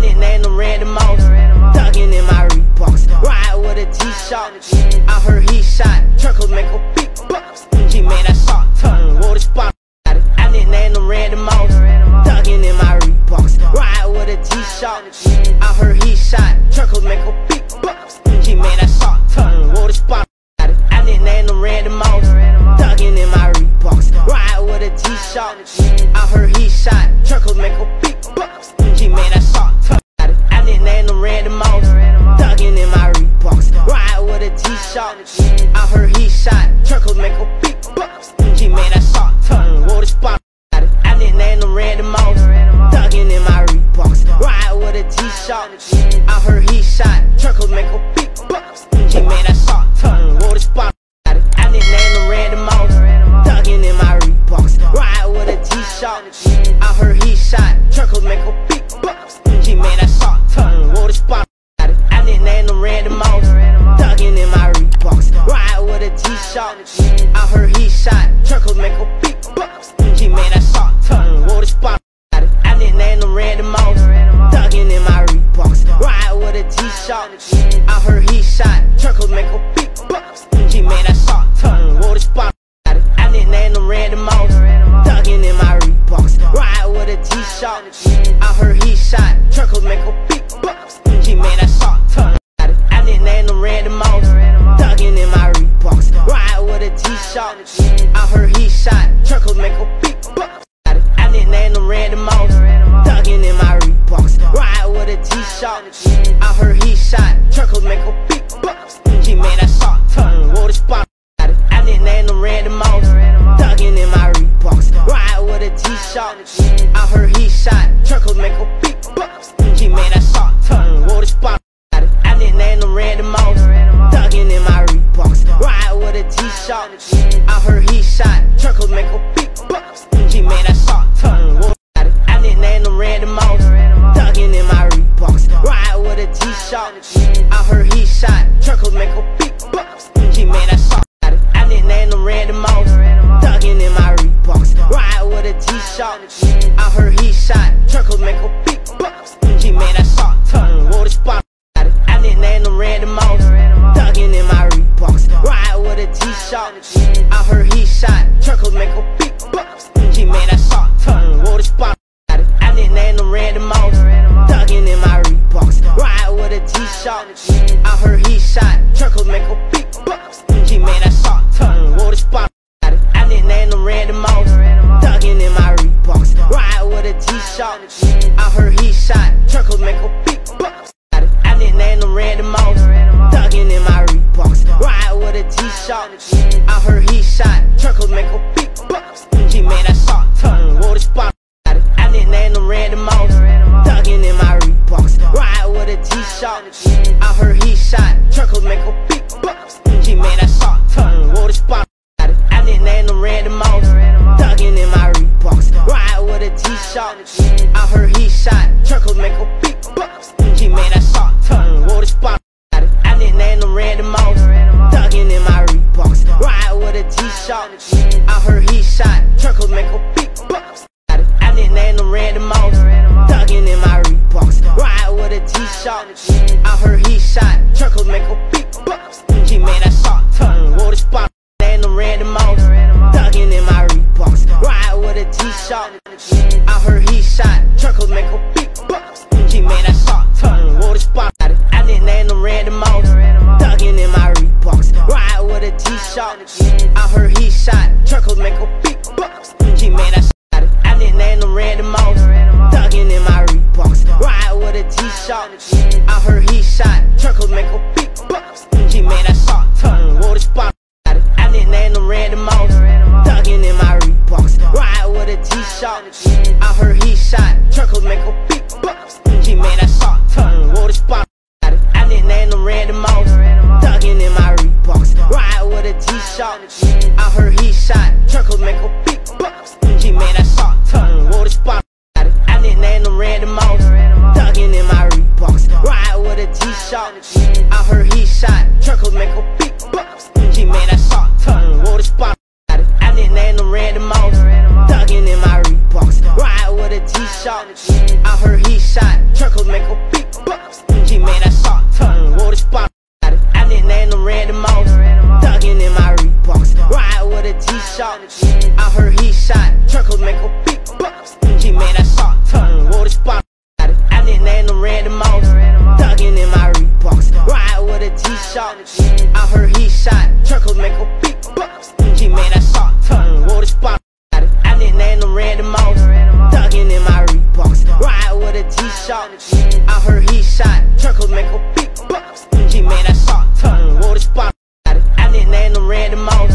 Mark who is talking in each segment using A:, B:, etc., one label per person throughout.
A: nicknamed him Randy Moss. Thuggin' in my Reeboks, ride with a G-Shock. I heard he shot, truckers make a big bucks. He made that shot turn, wore the spot. I nicknamed him Randy Moss. Thuggin' in my Reeboks, ride with a G-Shock. I heard he shot, truckers make a big bucks. He made that shot turn, wore the spot. I nicknamed him Randy Moss. Thuggin' in my Reeboks, ride with a G-Shock. I heard he shot, truckers make a big bucks. He made that shot turn. I nicknamed him Randy Moss. Thuggin' in my Reeboks, ride with a G-Shock. I heard he shot, truckers make a big bucks. He made that shot turn, wore the spot. I nicknamed him Randy Moss. Thuggin' in my Reeboks, ride with a G-Shock. I heard he shot, truckers make a big bucks. He made that shot turn, wore the spot. I nicknamed him Randy Moss. Thuggin' in my Reeboks, ride with a G-Shock. I heard he shot, truckers make a big bucks. He made that shot turn, wore the spot. I nicknamed him Randy Moss. Thuggin' in my Reeboks, ride with a G-Shock. I heard he shot, truckers make a big bucks. He made that shot turn, wore the spot. I nicknamed him Randy Moss. Thuggin' in my Reeboks, ride with a G-Shock. I heard he shot, truckers make a big bucks. He made that shot turn, wore the spot. I nicknamed him Randy Moss. Thuggin' in my Reeboks, ride with a G-Shock. I heard he shot, truckers make a big bucks. He made that shot turn. I nicknamed him Randy Moss. Thuggin' in my Reeboks, ride with a G-Shock. I heard he shot, truckers make a big bucks. I nicknamed him Randy Moss. Thuggin' in my Reeboks, ride with a G-Shock. I heard he shot, truckers make a big bucks. He made that shot turn, wore the spot. I nicknamed him Randy Moss. Thuggin' in my Reeboks, ride with a G-Shock. I heard he shot, truckers make a big bucks. He made that shot turn, wore the spot. I nicknamed him Randy Moss. Thuggin' in my Reeboks, ride with a G-Shock. I heard he shot, truckers make a big bucks. He made that shot turn, wore. I nicknamed him Randy Moss. Thuggin' in my Reeboks, ride with a G-Shock. T-shirt. I heard he shot. Truckers make a big bucks. He made that shot turn. Wore the spot. I nicknamed him Randy Moss.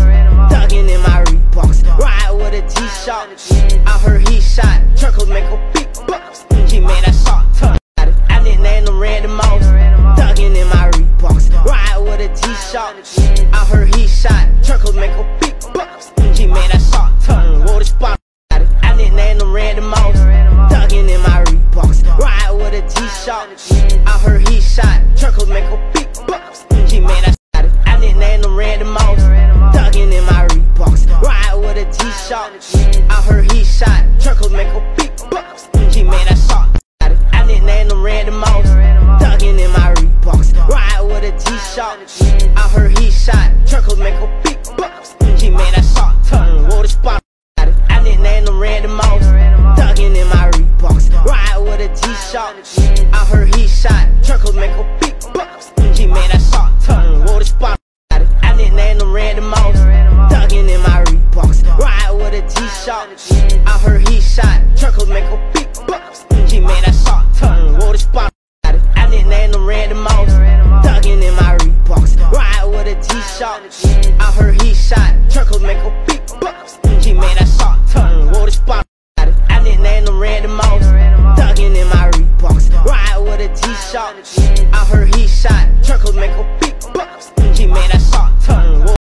A: Thuggin' in my Reeboks. Ride with a T-shirt. I heard he shot. Truckers make a big bucks. He made that shot turn. I nicknamed him Randy Moss. Thuggin' in my Reeboks. Ride with a T-shirt. I heard he shot. Truckers make a big bucks. He made that shot turn. Wore the spot. I nicknamed him Randy Moss. Thuggin' in my Reeboks. Ride with a T-shirt. I heard he shot. Truckers make a big bucks. He made that. I nicknamed him Randy Moss. Thuggin' in my Reeboks. Ride with a T-shirt. I heard he shot. Truckers make a big bucks. He made that shot. I nicknamed him Randy Moss. Thuggin' in my Reeboks. Ride with a T-shirt. I heard he shot. Truckers make a big bucks. He made that shot turn. Wore the spot. I nicknamed him Randy Moss. Thuggin' in my Reeboks. Ride with a T-shirt. I heard he shot. Truckers make a big bucks. He made that shot turn. Wore the spot. I nicknamed him Randy Moss. Thuggin' in my Reeboks. Ride with a T-shirt. I heard he shot. Truckers make a big bucks. He made that shot turn. Wore the spot. I nicknamed him Randy Moss. Thuggin' in my Reeboks. Ride with a T-shirt. I heard he shot. Truckers make a big bucks. He made that shot turn. Wore the spot. I nicknamed him Randy Moss. Thuggin' in my Reeboks. Ride with a T-shirt. I heard he shot.